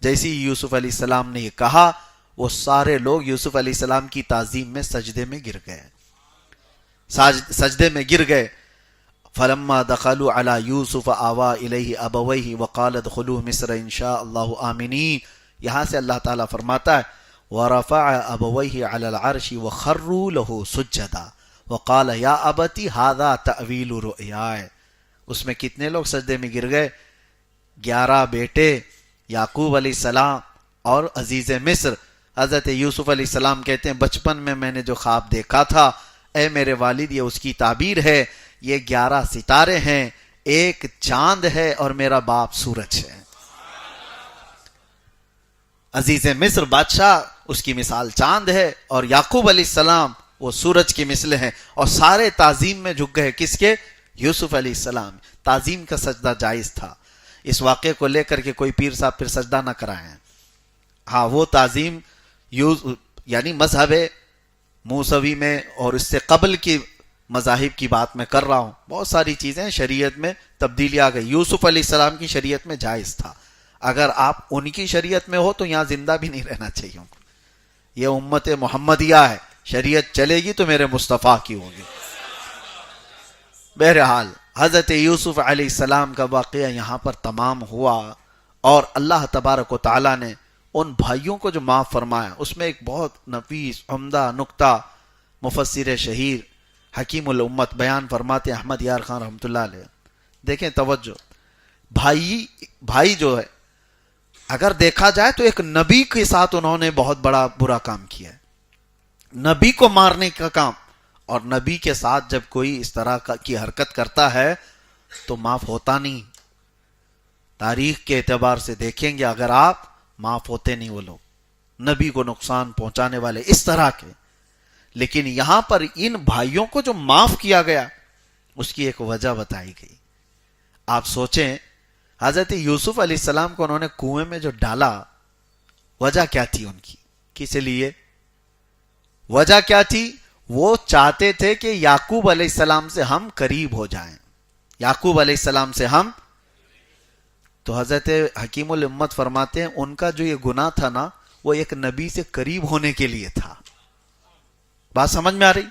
جیسی یوسف علیہ السلام نے یہ کہا، وہ سارے لوگ یوسف علیہ السلام کی تعظیم میں سجدے میں گر گئے، سجدے میں گر گئے۔ فلما دخلوا على یوسف آوا الیہ ابویہ وقال ادخلوا مصر ان شاء اللہ آمنین۔ یہاں سے اللہ تعالیٰ فرماتا ہے ورفع ابویہ علی العرش وخروا له سجدا وقال یا ابت ھذا تأویل رؤیاہ۔ اس میں کتنے لوگ سجدے میں گر گئے؟ 11 بیٹے، یعقوب علیہ السلام اور عزیز مصر۔ حضرت یوسف علیہ السلام کہتے ہیں بچپن میں نے جو خواب دیکھا تھا، اے میرے والد یہ اس کی تعبیر ہے، یہ 11 ستارے ہیں، ایک چاند ہے اور میرا باپ سورج ہے۔ عزیز مصر بادشاہ، اس کی مثال چاند ہے، اور یعقوب علیہ السلام وہ سورج کی مثل ہیں، اور سارے تعظیم میں جھک گئے، کس کے؟ یوسف علیہ السلام۔ تعظیم کا سجدہ جائز تھا، اس واقعے کو لے کر کے کوئی پیر صاحب پھر سجدہ نہ کرائیں۔ ہاں وہ تعظیم یعنی مذہب موسوی میں اور اس سے قبل کی مذاہب کی بات میں کر رہا ہوں، بہت ساری چیزیں شریعت میں تبدیلی آ گئی۔ یوسف علیہ السلام کی شریعت میں جائز تھا، اگر آپ ان کی شریعت میں ہو تو یہاں زندہ بھی نہیں رہنا چاہیے۔ یہ امت محمدیہ ہے، شریعت چلے گی تو میرے مصطفیٰ کی ہوگی۔ بہرحال حضرت یوسف علیہ السلام کا واقعہ یہاں پر تمام ہوا، اور اللہ تبارک و تعالیٰ نے ان بھائیوں کو جو معاف فرمایا، اس میں ایک بہت نفیس عمدہ نکتہ مفسر شہیر حکیم الامت بیان فرماتے ہیں، احمد یار خان رحمۃ اللہ علیہ۔ دیکھیں توجہ، بھائی جو ہے، اگر دیکھا جائے تو ایک نبی کے ساتھ انہوں نے بہت بڑا برا کام کیا ہے، نبی کو مارنے کا کام، اور نبی کے ساتھ جب کوئی اس طرح کی حرکت کرتا ہے تو معاف ہوتا نہیں۔ تاریخ کے اعتبار سے دیکھیں گے، اگر آپ معاف ہوتے نہیں وہ لوگ، نبی کو نقصان پہنچانے والے اس طرح کے۔ لیکن یہاں پر ان بھائیوں کو جو معاف کیا گیا، اس کی ایک وجہ بتائی گئی۔ آپ سوچیں، حضرت یوسف علیہ السلام کو انہوں نے کنویں میں جو ڈالا، وجہ کیا تھی ان کی؟ کس لیے وجہ کیا تھی؟ وہ چاہتے تھے کہ یعقوب علیہ السلام سے ہم قریب ہو جائیں، یعقوب علیہ السلام سے ہم۔ تو حضرت حکیم الامت فرماتے ہیں ان کا جو یہ گناہ تھا نا، وہ ایک نبی سے قریب ہونے کے لیے تھا۔ بات سمجھ میں آ رہی؟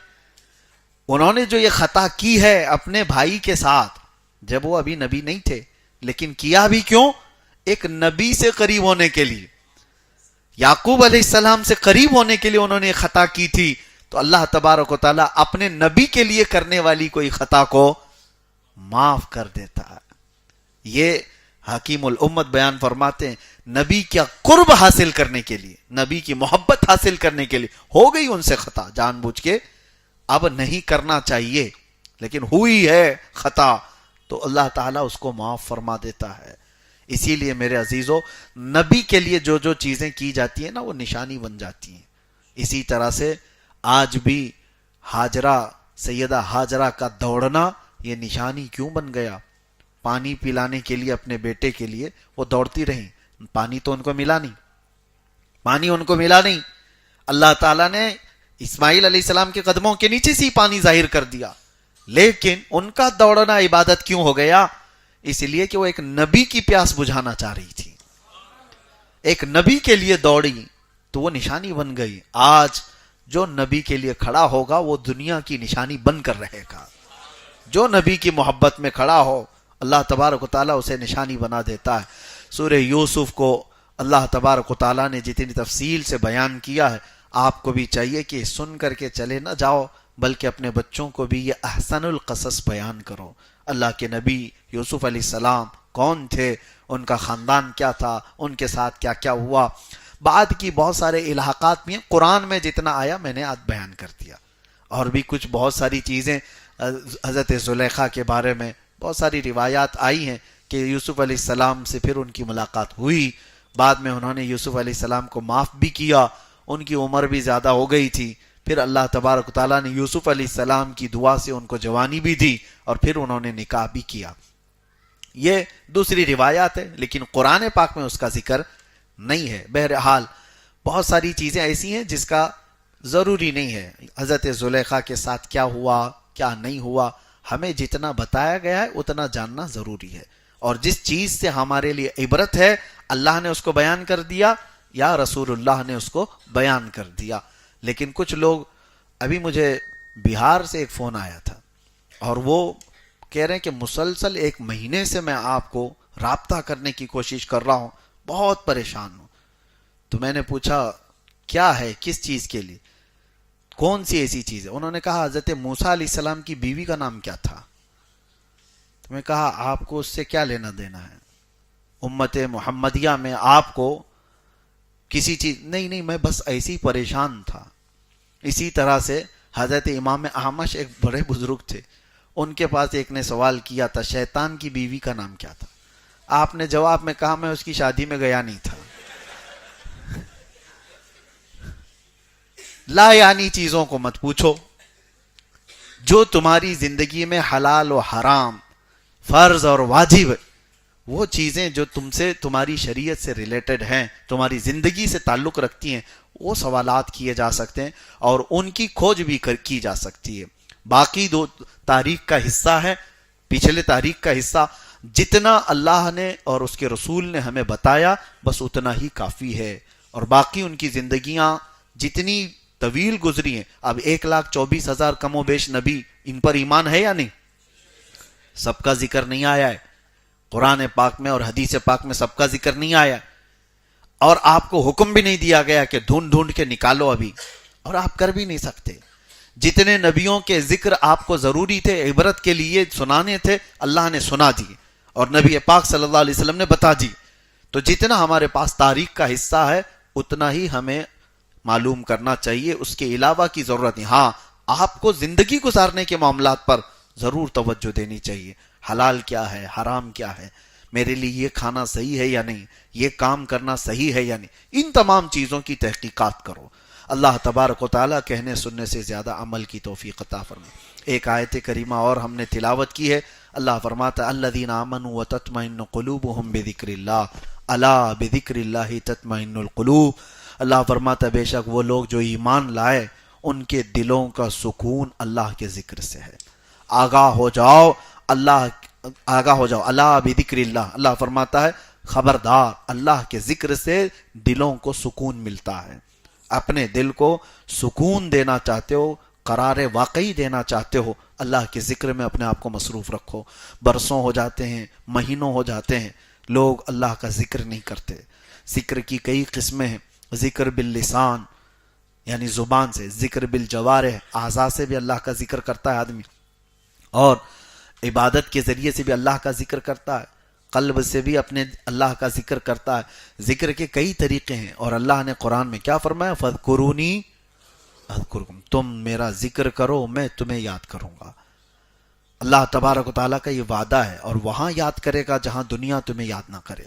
انہوں نے جو یہ خطا کی ہے اپنے بھائی کے ساتھ، جب وہ ابھی نبی نہیں تھے، لیکن کیا بھی کیوں؟ ایک نبی سے قریب ہونے کے لیے، یعقوب علیہ السلام سے قریب ہونے کے لیے انہوں نے خطا کی تھی۔ تو اللہ تبارک و تعالیٰ اپنے نبی کے لیے کرنے والی کوئی خطا کو معاف کر دیتا ہے۔ یہ حکیم الامت بیان فرماتے ہیں، نبی کیا قرب حاصل کرنے کے لیے، نبی کی محبت حاصل کرنے کے لیے ہو گئی ان سے خطا، جان بوجھ کے اب نہیں کرنا چاہیے، لیکن ہوئی ہے خطا، تو اللہ تعالیٰ اس کو معاف فرما دیتا ہے۔ اسی لیے میرے عزیزو، نبی کے لیے جو جو چیزیں کی جاتی ہیں نا، وہ نشانی بن جاتی ہیں۔ اسی طرح سے آج بھی ہاجرہ، سیدہ ہاجرہ کا دوڑنا یہ نشانی کیوں بن گیا؟ پانی پلانے کے لیے اپنے بیٹے کے لیے وہ دوڑتی رہیں، پانی تو ان کو ملا نہیں، اللہ تعالیٰ نے اسماعیل علیہ السلام کے قدموں کے نیچے سے ہی پانی ظاہر کر دیا، لیکن ان کا دوڑنا عبادت کیوں ہو گیا؟ اس لیے کہ وہ ایک نبی کی پیاس بجھانا چاہ رہی تھی، ایک نبی کے لیے دوڑی تو وہ نشانی بن گئی۔ آج جو نبی کے لیے کھڑا ہوگا وہ دنیا کی نشانی بن کر رہے گا، جو نبی کی محبت میں کھڑا ہو اللہ تبارک و تعالیٰ اسے نشانی بنا دیتا ہے۔ سورہ یوسف کو اللہ تبارک و تعالیٰ نے جتنی تفصیل سے بیان کیا ہے، آپ کو بھی چاہیے کہ سن کر کے چلے نہ جاؤ، بلکہ اپنے بچوں کو بھی یہ احسن القصص بیان کرو۔ اللہ کے نبی یوسف علیہ السلام کون تھے، ان کا خاندان کیا تھا، ان کے ساتھ کیا کیا ہوا۔ بعد کی بہت سارے الحاقات بھی ہیں، قرآن میں جتنا آیا میں نے آج بیان کر دیا، اور بھی کچھ بہت ساری چیزیں حضرت زلیخا کے بارے میں بہت ساری روایات آئی ہیں کہ یوسف علیہ السلام سے پھر ان کی ملاقات ہوئی، بعد میں انہوں نے یوسف علیہ السلام کو معاف بھی کیا، ان کی عمر بھی زیادہ ہو گئی تھی، پھر اللہ تبارک و تعالیٰ نے یوسف علیہ السلام کی دعا سے ان کو جوانی بھی دی اور پھر انہوں نے نکاح بھی کیا۔ یہ دوسری روایات ہے، لیکن قرآن پاک میں اس کا ذکر نہیں ہے۔ بہرحال بہت ساری چیزیں ایسی ہیں جس کا ضروری نہیں ہے، حضرت زلیخا کے ساتھ کیا ہوا کیا نہیں ہوا، ہمیں جتنا بتایا گیا ہے اتنا جاننا ضروری ہے، اور جس چیز سے ہمارے لیے عبرت ہے اللہ نے اس کو بیان کر دیا یا رسول اللہ نے اس کو بیان کر دیا۔ لیکن کچھ لوگ، ابھی مجھے بہار سے ایک فون آیا تھا اور وہ کہہ رہے ہیں کہ مسلسل 1 مہینے سے میں آپ کو رابطہ کرنے کی کوشش کر رہا ہوں، بہت پریشان ہوں۔ تو میں نے پوچھا کیا ہے، کس چیز کے لیے، کون سی ایسی چیز ہے؟ انہوں نے کہا حضرت موسیٰ علیہ السلام کی بیوی کا نام کیا تھا؟ تو میں کہا آپ کو اس سے کیا لینا دینا ہے؟ امت محمدیہ میں آپ کو کسی چیز نہیں، میں بس ایسی پریشان تھا۔ اسی طرح سے حضرت امام احمش ایک بڑے بزرگ تھے، ان کے پاس ایک نے سوال کیا تھا شیطان کی بیوی کا نام کیا تھا؟ آپ نے جواب میں کہا میں اس کی شادی میں گیا نہیں تھا۔ لا یعنی چیزوں کو مت پوچھو، جو تمہاری زندگی میں حلال و حرام، فرض اور واجب، وہ چیزیں جو تم سے، تمہاری شریعت سے ریلیٹڈ ہیں، تمہاری زندگی سے تعلق رکھتی ہیں، وہ سوالات کیے جا سکتے ہیں اور ان کی کھوج بھی کی جا سکتی ہے۔ باقی دو تاریخ کا حصہ ہے، پچھلے تاریخ کا حصہ، جتنا اللہ نے اور اس کے رسول نے ہمیں بتایا بس اتنا ہی کافی ہے، اور باقی ان کی زندگیاں جتنی طویل گزری ہیں۔ اب 1,24,000 کم و بیش نبی، ان پر ایمان ہے یا نہیں؟ سب کا ذکر نہیں آیا ہے قرآن پاک میں اور حدیث پاک میں، سب کا ذکر نہیں آیا، اور آپ کو حکم بھی نہیں دیا گیا کہ ڈھونڈ ڈھونڈ کے نکالو ابھی، اور آپ کر بھی نہیں سکتے۔ جتنے نبیوں کے ذکر آپ کو ضروری تھے، عبرت کے لیے سنانے تھے، اللہ نے سنا دی اور نبی پاک صلی اللہ علیہ وسلم نے بتا دی۔ تو جتنا ہمارے پاس تاریخ کا حصہ ہے اتنا ہی ہمیں معلوم کرنا چاہیے، اس کے علاوہ کی ضرورت نہیں۔ ہاں، آپ کو زندگی گزارنے کے معاملات پر ضرور توجہ دینی چاہیے، حلال کیا ہے، حرام کیا ہے، میرے لیے یہ کھانا صحیح ہے یا نہیں، یہ کام کرنا صحیح ہے یا نہیں، ان تمام چیزوں کی تحقیقات کرو۔ اللہ تبارک و تعالیٰ کہنے سننے سے زیادہ عمل کی توفیق عطا فرمائے۔ ایک آیت کریمہ اور ہم نے تلاوت کی ہے، اللہ فرماتا ہے الذین آمنوا وتطمئن قلوبهم بذکر اللہ الا بذکر اللہ تطمئن القلوب۔ اللہ فرماتا ہے بے شک وہ لوگ جو ایمان لائے ان کے دلوں کا سکون اللہ کے ذکر سے ہے۔ آگاہ ہو جاؤ، آگاہ ہو جاؤ، اللہ بذکر اللہ، اللہ فرماتا ہے خبردار، اللہ کے ذکر سے دلوں کو سکون ملتا ہے۔ اپنے دل کو سکون دینا چاہتے ہو، قرار واقعی دینا چاہتے ہو، اللہ کے ذکر میں اپنے آپ کو مصروف رکھو۔ برسوں ہو جاتے ہیں، مہینوں ہو جاتے ہیں، لوگ اللہ کا ذکر نہیں کرتے۔ ذکر کی کئی قسمیں ہیں، ذکر باللسان یعنی زبان سے، ذکر بالجوارح اعضاء سے بھی اللہ کا ذکر کرتا ہے آدمی، اور عبادت کے ذریعے سے بھی اللہ کا ذکر کرتا ہے، قلب سے بھی اپنے اللہ کا ذکر کرتا ہے۔ ذکر کے کئی طریقے ہیں، اور اللہ نے قرآن میں کیا فرمایا؟ فَاذْكُرُونِي اذکرکم، تم میرا ذکر کرو میں تمہیں یاد کروں گا۔ اللہ تبارک و تعالیٰ کا یہ وعدہ ہے، اور وہاں یاد کرے گا جہاں دنیا تمہیں یاد نہ کرے۔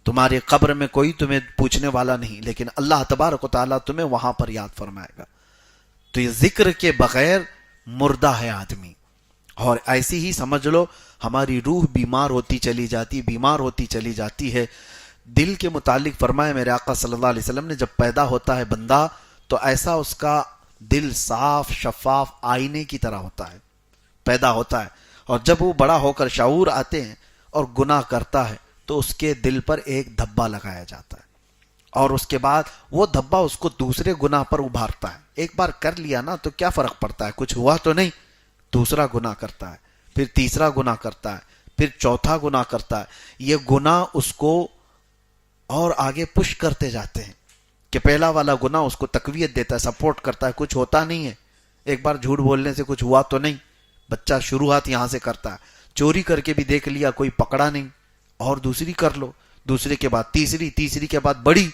تمہاری قبر میں کوئی تمہیں پوچھنے والا نہیں، لیکن اللہ تبارک و تعالیٰ تمہیں وہاں پر یاد فرمائے گا۔ تو یہ ذکر کے بغیر مردہ ہے آدمی، اور ایسی ہی سمجھ لو ہماری روح بیمار ہوتی چلی جاتی ہے۔ دل کے متعلق فرمایا میرے آقا صلی اللہ علیہ وسلم نے، جب پیدا ہوتا ہے بندہ تو ایسا اس کا دل صاف شفاف آئینے کی طرح ہوتا ہے، پیدا ہوتا ہے، اور جب وہ بڑا ہو کر شعور آتے ہیں اور گناہ کرتا ہے تو اس کے دل پر ایک دھبا لگایا جاتا ہے، اور اس کے بعد وہ دھبا اس کو دوسرے گناہ پر ابھارتا ہے۔ ایک بار کر لیا نا تو کیا فرق پڑتا ہے، کچھ ہوا تو نہیں، دوسرا گناہ کرتا ہے، پھر تیسرا گناہ کرتا ہے، پھر چوتھا گناہ کرتا ہے۔ یہ گناہ اس کو اور آگے پش کرتے جاتے ہیں کہ پہلا والا گناہ اس کو تقویت دیتا ہے، سپورٹ کرتا ہے، کچھ ہوتا نہیں ہے، ایک بار جھوٹ بولنے سے کچھ ہوا تو نہیں، بچہ شروعات یہاں سے کرتا ہے، چوری کر کے بھی دیکھ لیا کوئی پکڑا نہیں، اور دوسری کر لو، دوسری کے بعد تیسری، تیسری کے بعد بڑی،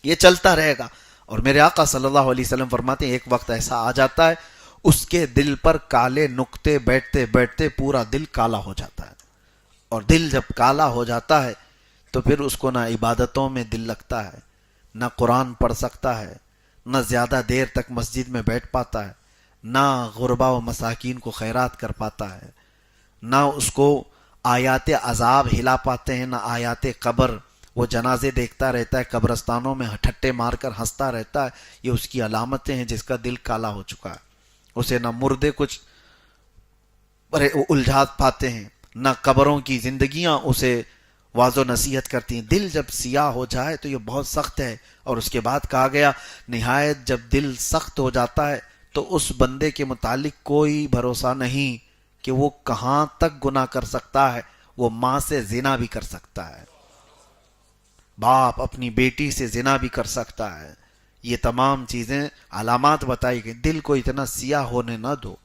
یہ چلتا رہے گا۔ اور میرے آقا صلی اللہ علیہ وسلم فرماتے ہیں ایک وقت ایسا آ جاتا ہے اس کے دل پر کالے نقطے بیٹھتے بیٹھتے پورا دل کالا ہو جاتا ہے، اور دل جب کالا ہو جاتا ہے تو پھر اس کو نہ عبادتوں میں دل لگتا ہے، نہ قرآن پڑھ سکتا ہے، نہ زیادہ دیر تک مسجد میں بیٹھ پاتا ہے، نہ غربا و مساکین کو خیرات کر پاتا ہے، نہ اس کو آیات عذاب ہلا پاتے ہیں، نہ آیات قبر. وہ جنازے دیکھتا رہتا ہے، قبرستانوں میں ٹھٹے مار کر ہنستا رہتا ہے. یہ اس کی علامتیں ہیں جس کا دل کالا ہو چکا ہے. اسے نہ مردے کچھ الجھا پاتے ہیں، نہ قبروں کی زندگیاں اسے واض و نصیحت کرتی ہیں. دل جب سیاہ ہو جائے تو یہ بہت سخت ہے. اور اس کے بعد کہا گیا نہایت جب دل سخت ہو جاتا ہے تو اس بندے کے متعلق کوئی بھروسہ نہیں کہ وہ کہاں تک گناہ کر سکتا ہے. وہ ماں سے زنا بھی کر سکتا ہے، باپ اپنی بیٹی سے زنا بھی کر سکتا ہے. یہ تمام چیزیں علامات بتائی گئی. دل کو اتنا سیاہ ہونے نہ دو.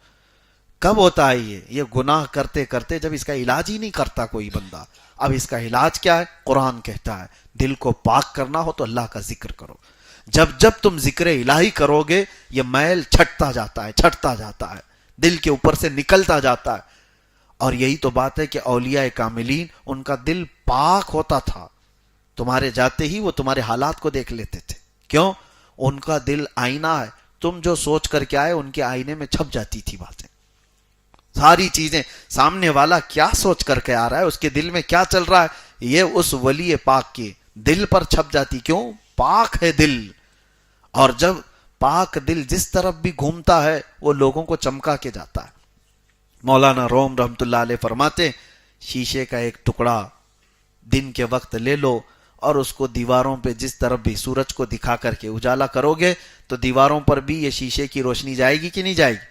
کب ہوتا ہے یہ گناہ کرتے کرتے، جب اس کا علاج ہی نہیں کرتا کوئی بندہ. اب اس کا علاج کیا ہے؟ قرآن کہتا ہے دل کو پاک کرنا ہو تو اللہ کا ذکر کرو. جب جب تم ذکر الہی کرو گے یہ میل چھٹتا جاتا ہے، دل کے اوپر سے نکلتا جاتا ہے. اور یہی تو بات ہے کہ اولیاء کاملین ان کا دل پاک ہوتا تھا. تمہارے جاتے ہی وہ تمہارے حالات کو دیکھ لیتے تھے. کیوں؟ ان کا دل آئینہ ہے. تم جو سوچ کر کے آئے ان کے آئینے میں چھپ جاتی تھی باتیں. ساری چیزیں سامنے والا کیا سوچ کر کے آ رہا ہے، اس کے دل میں کیا چل رہا ہے، یہ اس ولی پاک کے دل پر چھپ جاتی. کیوں؟ پاک ہے دل. اور جب پاک دل جس طرف بھی گھومتا ہے وہ لوگوں کو چمکا کے جاتا ہے. مولانا روم رحمت اللہ علیہ فرماتے شیشے کا ایک ٹکڑا دن کے وقت لے لو اور اس کو دیواروں پہ جس طرف بھی سورج کو دکھا کر کے اجالا کرو گے تو دیواروں پر بھی یہ شیشے کی روشنی جائے گی کہ نہیں جائے گی؟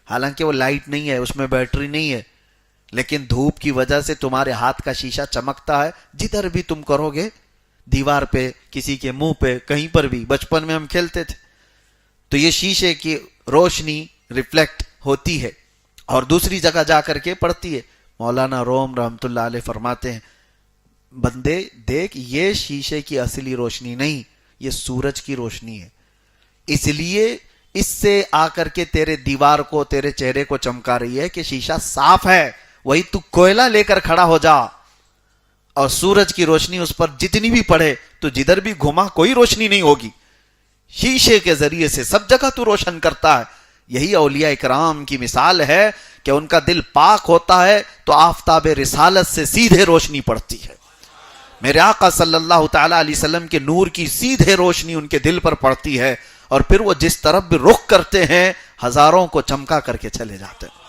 حالانکہ وہ لائٹ نہیں ہے، اس میں بیٹری نہیں ہے، لیکن دھوپ کی وجہ سے تمہارے ہاتھ کا شیشہ چمکتا ہے. جدھر بھی تم کرو گے، دیوار پہ، کسی کے منہ پہ، کہیں پر بھی. بچپن میں ہم کھیلتے تھے تو یہ شیشے کی روشنی ریفلیکٹ ہوتی ہے اور دوسری جگہ جا کر کے پڑتی ہے. مولانا روم رحمت اللہ علیہ فرماتے ہیں بندے دیکھ، یہ شیشے کی اصلی روشنی نہیں، یہ سورج کی روشنی ہے. اس لیے اس سے آ کر کے تیرے دیوار کو، تیرے چہرے کو چمکا رہی ہے کہ شیشہ صاف ہے. وہی تو کوئلہ لے کر کھڑا ہو جا اور سورج کی روشنی اس پر جتنی بھی پڑے تو جدھر بھی گھما کوئی روشنی نہیں ہوگی. شیشے کے ذریعے سے سب جگہ تو روشن کرتا ہے. یہی اولیاء اکرام کی مثال ہے کہ ان کا دل پاک ہوتا ہے تو آفتاب رسالت سے سیدھے روشنی پڑتی ہے. میرے آقا صلی اللہ تعالی علیہ وسلم کے نور کی سیدھے روشنی ان کے دل پر پڑتی ہے اور پھر وہ جس طرف بھی رخ کرتے ہیں ہزاروں کو چمکا کر کے چلے جاتے ہیں.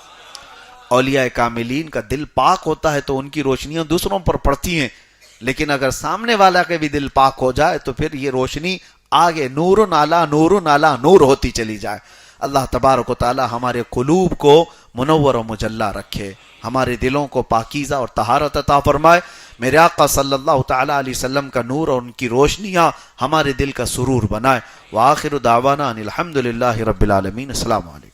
اولیاء کاملین کا دل پاک ہوتا ہے تو ان کی روشنیاں دوسروں پر پڑتی ہیں، لیکن اگر سامنے والا کے بھی دل پاک ہو جائے تو پھر یہ روشنی آگے نور نالا نور نالا نور ہوتی چلی جائے. اللہ تبارک و تعالی ہمارے قلوب کو منور و مجلہ رکھے، ہمارے دلوں کو پاکیزہ اور طہارت عطا فرمائے. میرے آقا صلی اللہ تعالی علیہ وسلم کا نور اور ان کی روشنیاں ہمارے دل کا سرور بنائے. وآخر دعوانا ان الحمدللہ رب العالمین. السلام علیکم.